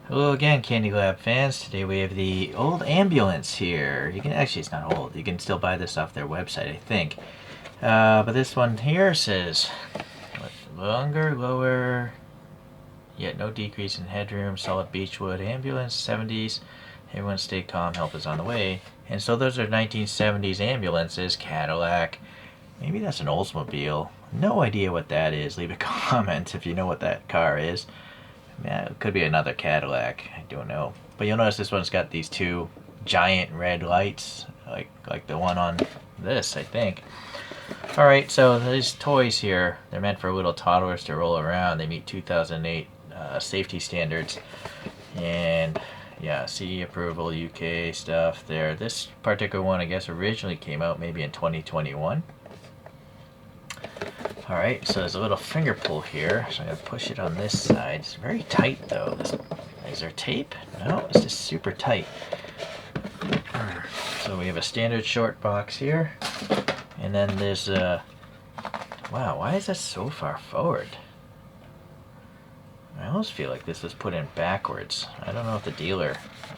Hello again, CandyLab fans. Today we have the old ambulance here. You can actually, it's not old. You can still buy this off their website, I think. But this one here says longer, lower, yet no decrease in headroom. Solid beechwood ambulance, 70s. Everyone stay calm. Help is on the way. And so those are 1970s ambulances. Cadillac. Maybe that's an Oldsmobile. No idea what that is. Leave a comment if you know what that car is. Yeah, it could be another Cadillac. I don't know. But you'll notice this one's got these two giant red lights, like the one on this, I think. All right, so these toys here, they're meant for little toddlers to roll around. They meet 2008 safety standards, and yeah, CE approval, UK stuff there. This particular one, I guess, originally came out maybe in 2021. Alright, so there's a little finger pull here, so I'm going to push it on this side. It's very tight though. Is there tape? No, it's just super tight. So we have a standard short box here, and then there's a... Wow, why is this so far forward? I almost feel like this was put in backwards. I don't know if the dealer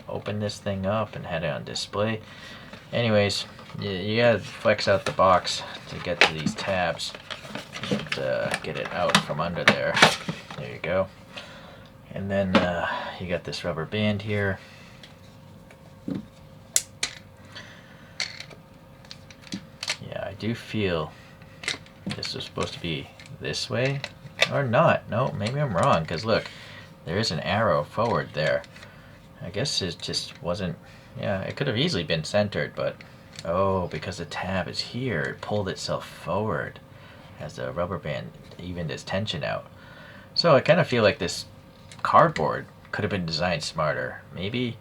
opened this thing up and had it on display. Anyways, you gotta flex out the box to get to these tabs and get it out from under there. There you go. And then you got this rubber band here. Yeah, I do feel this was supposed to be this way or not. No, maybe I'm wrong, because look, there is an arrow forward there. I guess it just wasn't... Yeah, it could have easily been centered, but oh, because the tab is here, it pulled itself forward as the rubber band evened its tension out. So I kind of feel like this cardboard could have been designed smarter. Maybe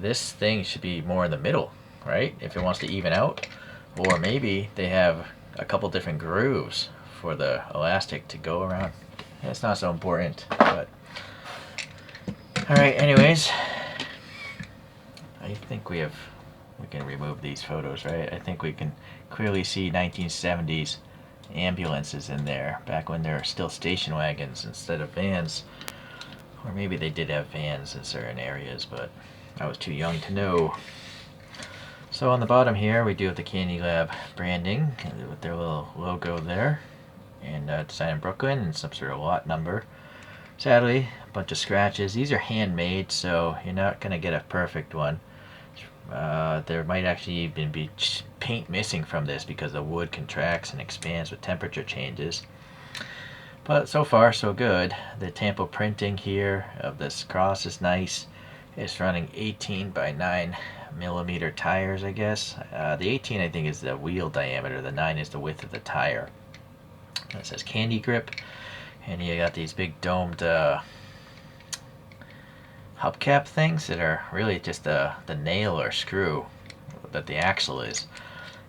this thing should be more in the middle, right? If it wants to even out. Or maybe they have a couple different grooves for the elastic to go around. It's not so important, but... Alright, anyways. I think we can remove these photos, right? I think we can clearly see 1970s ambulances in there, back when there were still station wagons instead of vans. Or maybe they did have vans in certain areas, but I was too young to know. So on the bottom here, we do have the CandyLab branding with their little logo there, and design in Brooklyn, and some sort of lot number. Sadly, a bunch of scratches. These are handmade, so you're not going to get a perfect one. There might actually even be paint missing from this because the wood contracts and expands with temperature changes. But so far, so good. The tampo printing here of this cross is nice. It's running 18 by 9 millimeter tires, I guess. The 18, I think, is the wheel diameter. The 9 is the width of the tire. It says Candy Grip, and you got these big domed hubcap things that are really just the nail or screw that the axle is.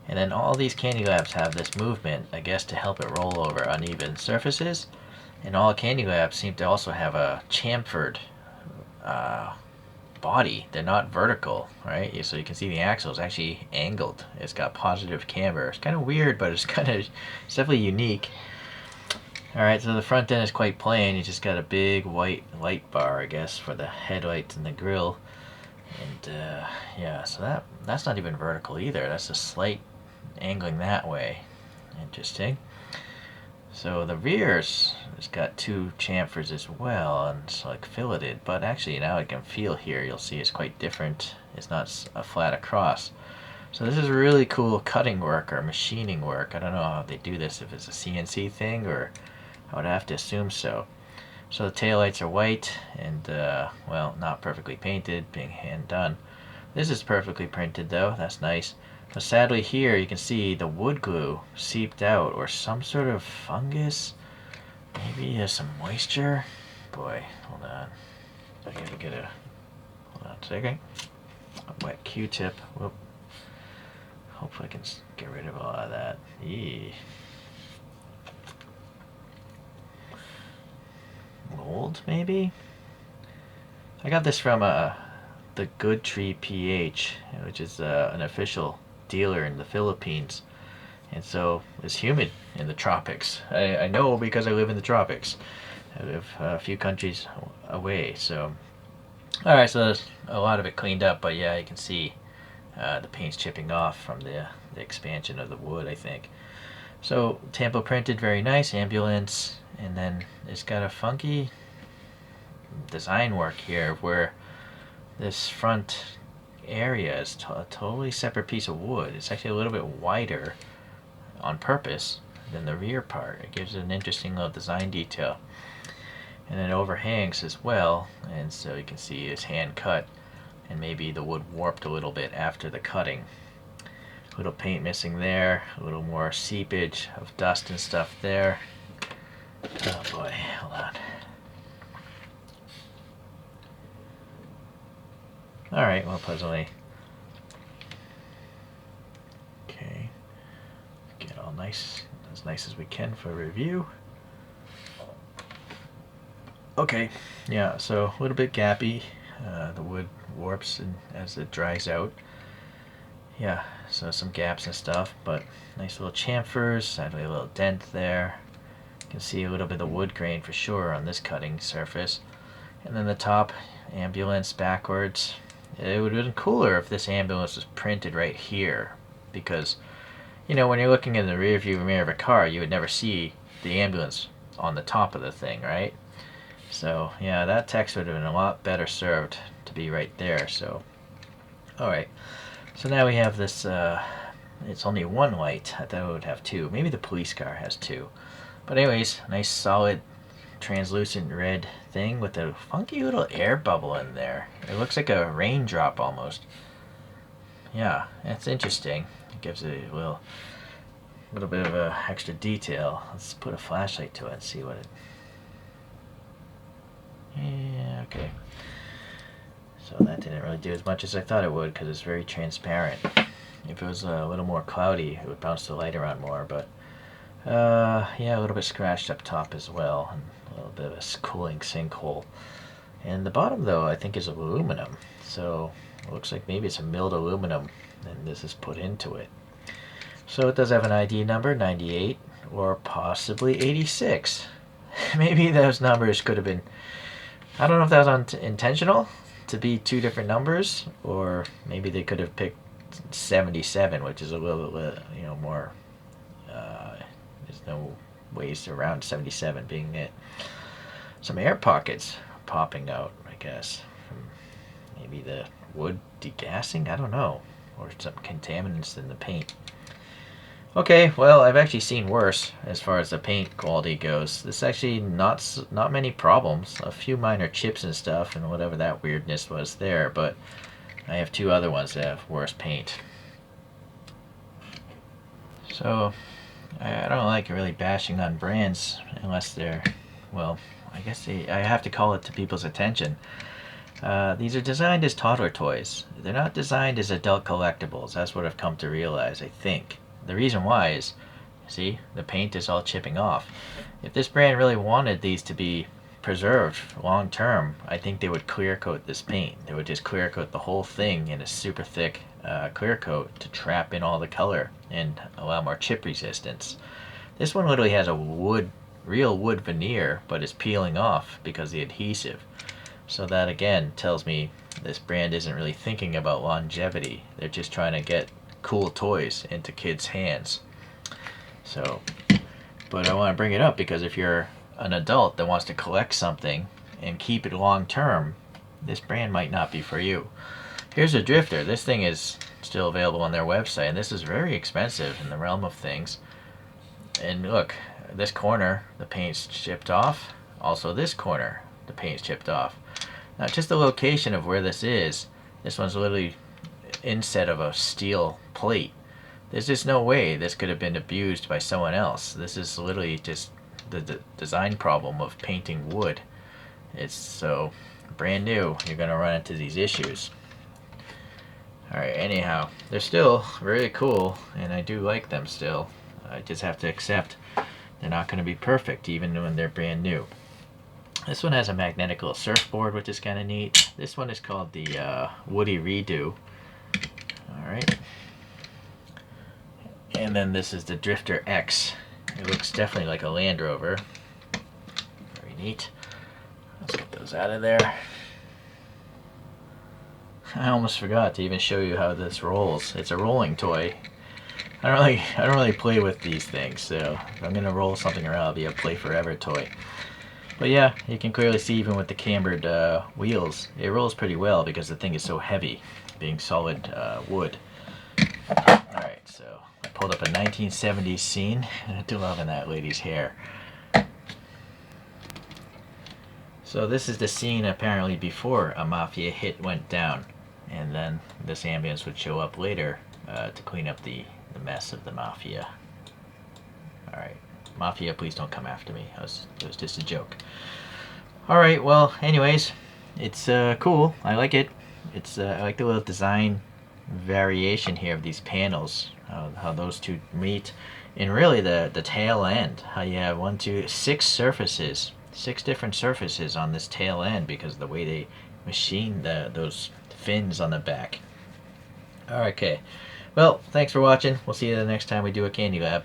And then all these CandyLabs have this movement, I guess, to help it roll over uneven surfaces. And all CandyLabs seem to also have a chamfered body. They're not vertical, right? So you can see the axle is actually angled. It's got positive camber. It's kind of weird, but it's definitely unique. Alright, so the front end is quite plain. You just got a big white light bar, I guess, for the headlights and the grille. And yeah, so that's not even vertical either. That's a slight angling that way. Interesting. So the rears, it's got two chamfers as well, and it's like filleted. But actually, now I can feel here, you'll see it's quite different. It's not a flat across. So this is really cool cutting work or machining work. I don't know how they do this, if it's a CNC thing, or I would have to assume so. So the taillights are white and, well, not perfectly painted, being hand done. This is perfectly printed though, that's nice. But sadly here you can see the wood glue seeped out, or some sort of fungus. Maybe there's some moisture. Boy, hold on. I gotta get a, hold on a second. A wet Q-tip. Whoop. Hopefully I can get rid of all of that. Eee. Mold, maybe? I got this from the Good Tree PH, which is an official dealer in the Philippines. And so it's humid in the tropics. I know because I live in the tropics. I live a few countries away, so Alright, so there's a lot of it cleaned up, but yeah, you can see the paint's chipping off from the expansion of the wood, I think. So Tampo printed, very nice, ambulance, and then it's got a funky design work here where this front area is a totally separate piece of wood. It's actually a little bit wider on purpose than the rear part. It gives it an interesting little design detail. And it overhangs as well, and so you can see it's hand cut, and maybe the wood warped a little bit after the cutting. A little paint missing there, a little more seepage of dust and stuff there. Oh boy, hold on. Alright, well, pleasantly. Okay. Get all nice as we can for review. Okay, yeah, so a little bit gappy. The wood warps as it dries out. Yeah, so some gaps and stuff, but nice little chamfers, actually a little dent there. You can see a little bit of wood grain for sure on this cutting surface. And then the top, ambulance backwards. It would have been cooler if this ambulance was printed right here, because, you know, when you're looking in the rear view mirror of a car, you would never see the ambulance on the top of the thing, right? So, yeah, that text would have been a lot better served to be right there, so. Alright, so now we have this, it's only one light. I thought it would have two. Maybe the police car has two. But anyways, nice solid translucent red thing with a funky little air bubble in there. It looks like a raindrop almost. Yeah, that's interesting. It gives it a little bit of a extra detail. Let's put a flashlight to it and see what it. Yeah, okay. So that didn't really do as much as I thought it would because it's very transparent. If it was a little more cloudy, it would bounce the light around more, but yeah, a little bit scratched up top as well, and a little bit of a cooling sinkhole. And the bottom, though, I think is aluminum, so it looks like maybe it's a milled aluminum, and this is put into it. So it does have an ID number, 98, or possibly 86. Maybe those numbers could have been, I don't know if that was intentional to be two different numbers, or maybe they could have picked 77, which is a little bit, you know, more, there's no ways around 77 being it. Some air pockets popping out, I guess, from maybe the wood degassing, I don't know, or some contaminants in the paint. Okay, well, I've actually seen worse as far as the paint quality goes. This is actually not many problems. A few minor chips and stuff and whatever that weirdness was there, but I have two other ones that have worse paint. So, I don't like really bashing on brands unless they're, well, I guess I have to call it to people's attention. These are designed as toddler toys. They're not designed as adult collectibles. That's what I've come to realize, I think. The reason why is, see, the paint is all chipping off. If this brand really wanted these to be preserved long term, I think they would clear coat this paint. They would just clear coat the whole thing in a super thick clear coat to trap in all the color and allow more chip resistance. This one literally has a real wood veneer, but is peeling off because of the adhesive. So that again tells me this brand isn't really thinking about longevity. They're just trying to get cool toys into kids' hands. So, but I want to bring it up because if you're an adult that wants to collect something and keep it long term, this brand might not be for you. Here's a drifter. This thing is still available on their website, and this is very expensive in the realm of things. And look, this corner, the paint's chipped off. Also this corner, the paint's chipped off. Now just the location of where this one's literally instead of a steel plate. There's just no way this could have been abused by someone else. This is literally just the design problem of painting wood. It's so brand new, you're going to run into these issues. Alright, anyhow, they're still really cool, and I do like them still. I just have to accept they're not going to be perfect even when they're brand new. This one has a magnetic little surfboard, which is kind of neat. This one is called the Woody Redo. Alright. And then this is the Drifter X. It looks definitely like a Land Rover. Very neat. Let's get those out of there. I almost forgot to even show you how this rolls. It's a rolling toy. I don't really play with these things, so if I'm gonna roll something around, it'll be a play forever toy. But yeah, you can clearly see even with the cambered wheels, it rolls pretty well because the thing is so heavy, being solid wood. Alright, so I pulled up a 1970s scene, and I do love that lady's hair. So this is the scene apparently before a mafia hit went down, and then this ambulance would show up later to clean up the mess of the mafia. Alright, mafia, please don't come after me. It was just a joke. Alright, well, anyways, it's cool. I like it. I like the little design variation here of these panels, how those two meet, and really the tail end, how you have 6 different surfaces on this tail end because of the way they machine those fins on the back. Okay, well, thanks for watching. We'll see you the next time we do a Candy Lab.